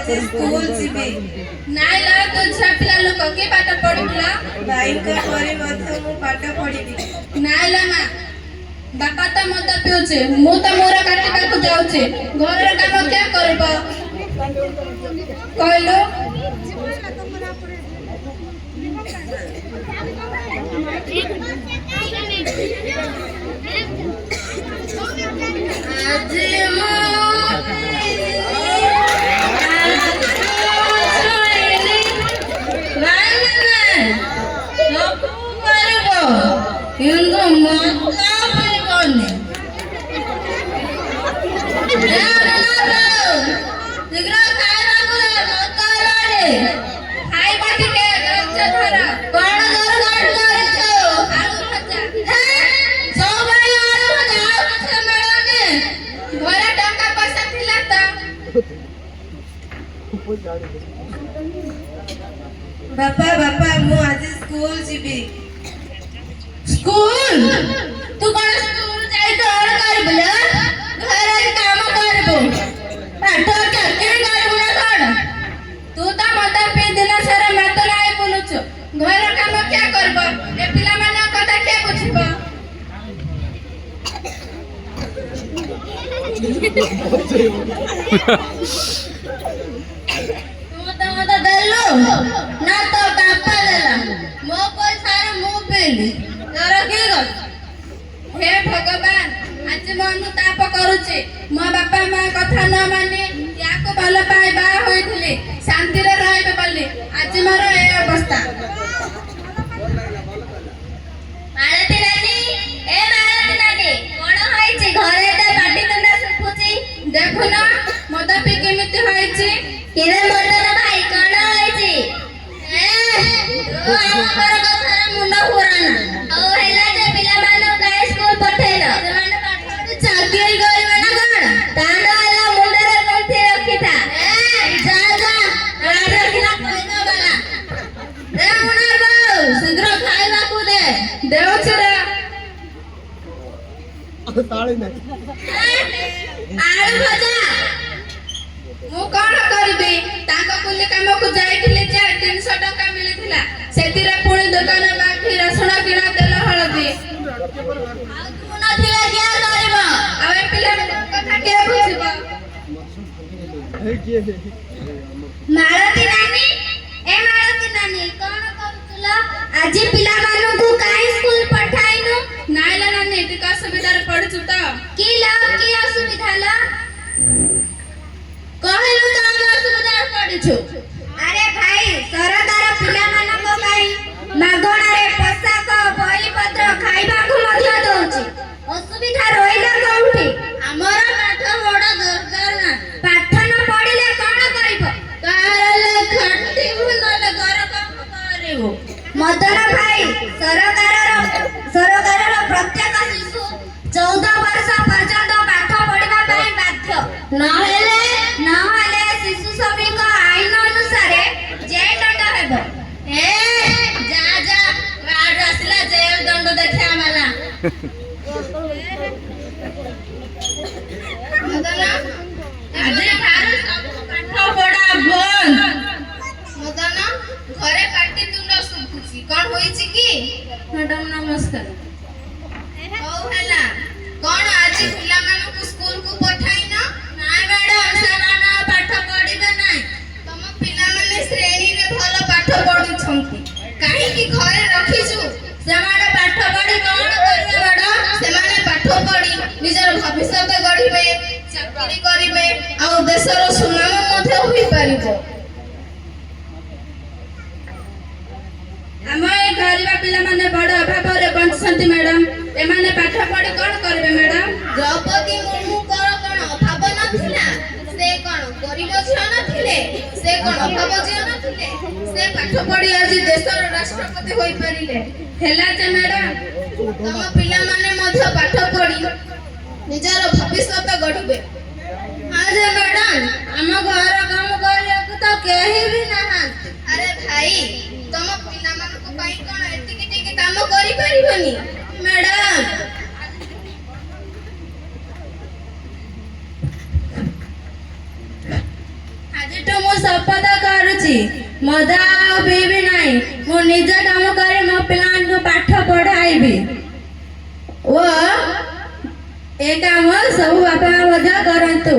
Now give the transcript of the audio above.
आज स्कूल जीवी नाइला तो छापिला लोक के पाठ पढुला भाइका परे मध्य मु पाठ पढिबी नाइला मा बापा तो मत पिउछे मु तो मोर काटिबा को जाउछे घर काम क्या करबो कहलो बापा बापा मु आज स्कूल जीवी स्कूल तू कोन स्कूल जाई तो और करबला घर काम करबो पाठ चाकरी करबो ना कोन तू तो मत पे दिन सारा मत लाई बोलुछ घर काम क्या करबो ए पिला माने कथा क्या बुझबो ना तो बापा देला मो पैसा मु पेली तोर की गल हे भगवान आज मो अनुताप करूचे मो बापा मां कथा न माने याको भल पाए बा होइथिले शांति रे रहबे बोली आज मोर ए अवस्था मालती नानी ए मालती नानी कोन होइछि घरे त पाटी तंदा सुखुछि देखो ना मद पे केमिति होइछि किरे मदन भाई कोन होइछि ଆମର କଥାର ମୁଣ୍ଡ ପୁରାନା ଆଉ ହେଲା ଯେ ପିଲାମାନଙ୍କୁ କାଇଁ ସ୍କୁଲ ପଠେଇଲ ସେମାନେ ପାଠ ପଢି ଚାକିରି କରିବେ ନା କଣ ତାର ହେଲା ମୁଣ୍ଡରେ ଗଣ୍ଠି ରଖିଥା ଯା ଯା ଗାଡି ରଖିଲା କହିନ ବାଲା ରେ ମୁନା ବାଉ ଶୀଘ୍ର ଖାଇବାକୁ ଦେ ଦେଉଛୁ ରେ ଆଳୁ ଭଜା ମୁଁ କଣ କରିବି ତାଙ୍କ କୁଲି କାମକୁ ଯାଇଥିଲି ଯେ 300 ଟଙ୍କା ମିଳିଥିଲା ସେଥିରେ ପୁଣି ଦୋକାନ ବାକି ରସୁଣ କିଣା ତେଲ ହଳଦୀ ଆଉ ତୁ ନଥିଲେ କିଏ କରିବ ଆଉ ଏ ପିଲାମାନଙ୍କ କଥା କିଏ ବୁଝିବ ମାଳତୀ ନାନୀ ଏ ମାଳତୀ ନାନୀ କଣ କରୁଥିଲ ଆଜି ପିଲାମାନଙ୍କୁ କାଇଁ ସ୍କୁଲ ପଠାଇନୁ ନାଇଲା ନାନୀ ଟିକେ ଅସୁବିଧାରେ ପଡୁଛୁ ତ କି ଅସୁବିଧା ଲ କହିଲୁ ତ ଆମେ ଅସୁବିଧାରେ ପଡିଛୁ ଆରେ ଭାଇ ସରକାର ପିଲାମାନଙ୍କ ପାଇଁ ମାଗଣାରେ ପୋଷାକ ବହିପତ୍ର ଖାଇବାକୁ ମଧ୍ୟ ଦଉଛି ଅସୁବିଧା ରହିଲା କୋଉଠି ଆମର ପାଠ ପଢା ଦରକାର ନା ପାଠ ନ ପଢିଲେ କଣ କରିବ ତାହେଲେ ଖାଟିବୁ ନହେଲେ ଘର କାମ କରିବୁ ମଦନ ଭାଇ ସରକାରର ପ୍ରତ୍ୟେକ ଶିଶୁ 14 ବର୍ଷ ପର୍ଯ୍ୟନ୍ତ ପାଠ ପଢିବା ପାଇଁ ବାଧ୍ୟ ନହେଲେ ଶିଶୁ ଶ୍ରମିକ ଆଇନ ଅନୁସାରେ ଜେଲ୍ ଦଣ୍ଡ ହେବ ଯା ଯା ଗାଡି ଆସିଲା ଜେଲ୍ ଦଣ୍ଡ ଦେଖିବା ମାଲା ମଦନ ଆଜି ଠାରୁ ସବୁ ପାଠ ପଢା ବନ୍ଦ ମଦନ ଘରେ ପାଟି ତୁଣ୍ଡ ଶୁଭୁଛି କଣ ହୋଇଛି କି ମ୍ୟାଡାମ ନମସ୍କାର ହଉ ହେଲା କଣ ଆଜି ପିଲାମାନଙ୍କୁ ସ୍କୁଲକୁ ପଠାଇନ ନାଇଁ ମ୍ୟାଡାମ ସେମାନେ ପାଠ ପଢିବେ ନାହିଁ ତମ ପିଲାମାନେ ଶ୍ରେଣୀରେ ଭଲ ପାଠ ପଢୁଛନ୍ତି କାହିଁକି ଘରେ ରଖିଛୁ ସେମାନେ ପାଠ ପଢି କଣ କରିବେ ମ୍ୟାଡାମ ସେମାନେ ପାଠ ପଢି ନିଜର ଭବିଷ୍ୟତ ଗଢିବେ ଚାକିରି କରିବେ ଆଉ ଦେଶର ସୁନାମ ମଧ୍ୟ ହୋଇପାରିବ ଆମ ଏ ଗରିବ ପିଲାମାନେ ବଡ ଅଭାବରେ ବଞ୍ଚୁଛନ୍ତି ମ୍ୟାଡାମ ଏମାନେ ପାଠ ପଢି କଣ କରିବେ ମ୍ୟାଡାମ ଦ୍ରୌପଦୀ ମୁର୍ମୁଙ୍କର କଣ ଅଭାବ ନଥିଲା ସେ କଣ ଗରିବ ଝିଅ ନଥିଲେ ସେ କଣ ଅଭାବ ଝିଅ ନଥିଲେ ସେ ପାଠ ପଢି ଆଜି ଦେଶର ରାଷ୍ଟ୍ରପତି ହୋଇପାରିଲେ ହେଲା ଯେ ମ୍ୟାଡାମ ତମ ପିଲାମାନେ ମଧ୍ୟ ପାଠ ପଢି ନିଜର ଭବିଷ୍ୟତ ଗଢିବେ ଆରେ ମ୍ୟାଡାମ ଆମ ଘର କାମ କରିବାକୁ ତ କେହି ବି ନାହାନ୍ତି ଆରେ ଭାଇ ତମ ପିଲାମାନଙ୍କ ପାଇଁ କଣ ଏତିକି ଟିକେ କାମ କରିପାରିବନି ମ୍ୟାଡାମ ଆଜିଠୁ ମୁଁ ଅଛି ମଦ ଆଉ ପିଇବି ନାହିଁ। ମୁଁ ନିଜ କାମ କରି ମୋ ପିଲାମାନଙ୍କୁ ପାଠ ପଢ଼ାଇବି ଓ ଏ କାମ ସବୁ ବାପା ମଧ୍ୟ କରନ୍ତୁ।